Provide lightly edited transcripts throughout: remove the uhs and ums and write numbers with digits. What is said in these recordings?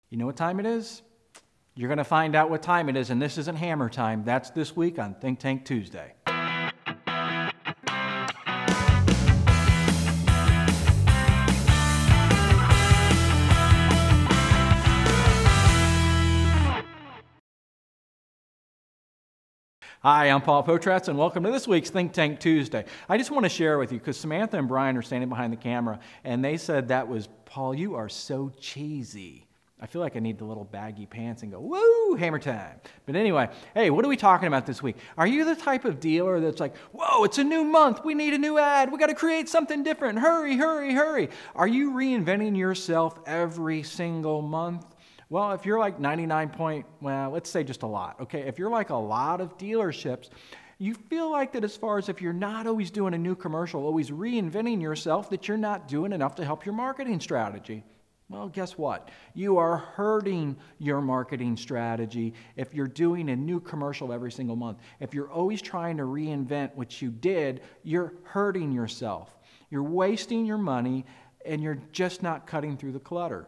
You know what time it is? You're going to find out what time it is, and this isn't hammer time. That's this week on Think Tank Tuesday. Hi, I'm Paul Potratz, and welcome to this week's Think Tank Tuesday. I just want to share with you, because Samantha and Brian are standing behind the camera, and they said that was, Paul, you are so cheesy. I feel like I need the little baggy pants and go, woo, hammer time. But anyway, hey, what are we talking about this week? Are you the type of dealer that's like, whoa, it's a new month, we need a new ad, we got to create something different, hurry, hurry, hurry. Are you reinventing yourself every single month? Well, if you're like 99 well, let's say just a lot, okay? If you're like a lot of dealerships, you feel like that as far as if you're not always doing a new commercial, always reinventing yourself, that you're not doing enough to help your marketing strategy. Well, guess what? You are hurting your marketing strategy if you're doing a new commercial every single month. If you're always trying to reinvent what you did, you're hurting yourself. You're wasting your money, and you're just not cutting through the clutter.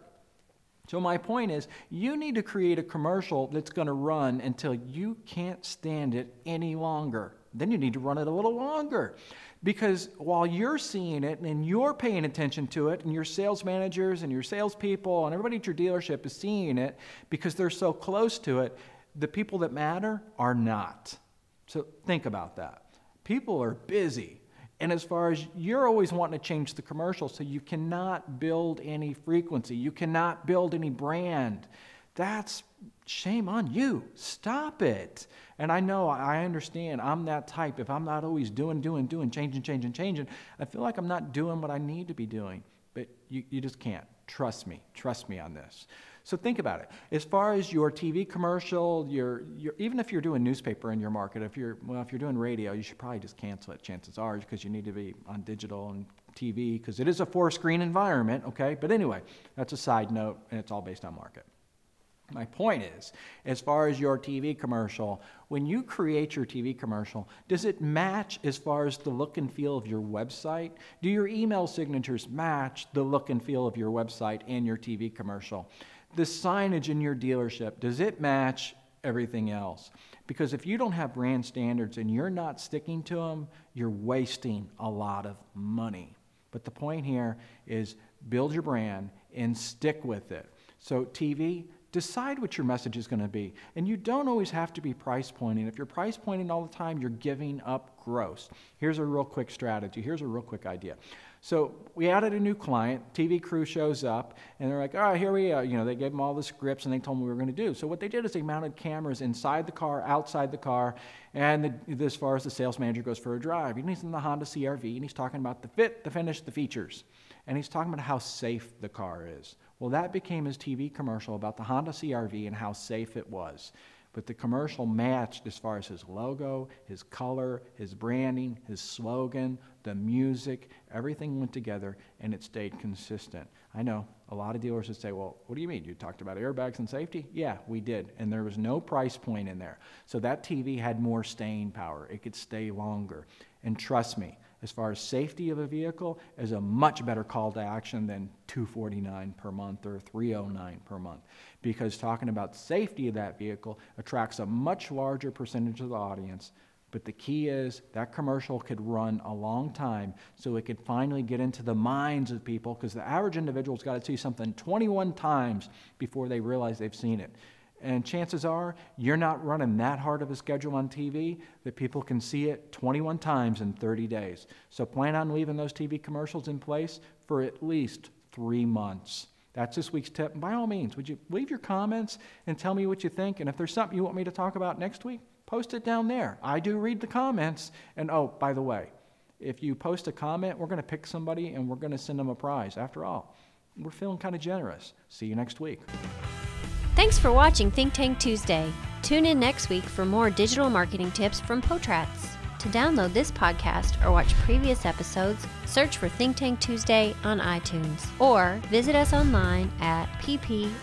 So my point is, you need to create a commercial that's going to run until you can't stand it any longer. Then you need to run it a little longer. Because while you're seeing it and you're paying attention to it, and your sales managers and your salespeople and everybody at your dealership is seeing it because they're so close to it, the people that matter are not. So think about that. People are busy. And as far as you're always wanting to change the commercial, so you cannot build any frequency, you cannot build any brand. That's shame on you. Stop it. And I know, I understand, I'm that type. If I'm not always doing, changing, I feel like I'm not doing what I need to be doing. But you just can't. Trust me on this. So think about it. As far as your TV commercial, even if you're doing newspaper in your market, if you're doing radio, you should probably just cancel it, chances are, because you need to be on digital and TV, because it is a 4-screen environment, okay? But anyway, that's a side note, and it's all based on market. My point is, as far as your TV commercial, when you create your TV commercial, does it match as far as the look and feel of your website? Do your email signatures match the look and feel of your website and your TV commercial? The signage in your dealership, does it match everything else? Because if you don't have brand standards and you're not sticking to them, you're wasting a lot of money. But the point here is build your brand and stick with it. So TV, decide what your message is going to be. And you don't always have to be price pointing. If you're price pointing all the time, you're giving up gross. Here's a real quick strategy. Here's a real quick idea. So we added a new client. TV crew shows up, and they're like, all right, here we are. They gave them all the scripts, and they told them what we were going to do. So what they did is they mounted cameras inside the car, outside the car, and as far as the sales manager goes for a drive. And he's in the Honda CR-V, and he's talking about the fit, the finish, the features. And he's talking about how safe the car is. Well, that became his TV commercial about the Honda CR-V and how safe it was. But the commercial matched as far as his logo, his color, his branding, his slogan, the music, everything went together, and it stayed consistent. I know a lot of dealers would say, well, what do you mean? You talked about airbags and safety? Yeah, we did. And there was no price point in there. So that TV had more staying power. It could stay longer. And trust me, as far as safety of a vehicle, is a much better call to action than $249 per month or $309 per month. Because talking about safety of that vehicle attracts a much larger percentage of the audience. But the key is that commercial could run a long time so it could finally get into the minds of people, because the average individual's got to see something 21 times before they realize they've seen it. And chances are you're not running that hard of a schedule on TV that people can see it 21 times in 30 days. So plan on leaving those TV commercials in place for at least 3 months. That's this week's tip. And by all means, would you leave your comments and tell me what you think? And if there's something you want me to talk about next week, post it down there. I do read the comments. And oh, by the way, if you post a comment, we're going to pick somebody and we're going to send them a prize. After all, we're feeling kind of generous. See you next week. Thanks for watching Think Tank Tuesday. Tune in next week for more digital marketing tips from Potratz. To download this podcast or watch previous episodes, search for Think Tank Tuesday on iTunes or visit us online at ppadv.com.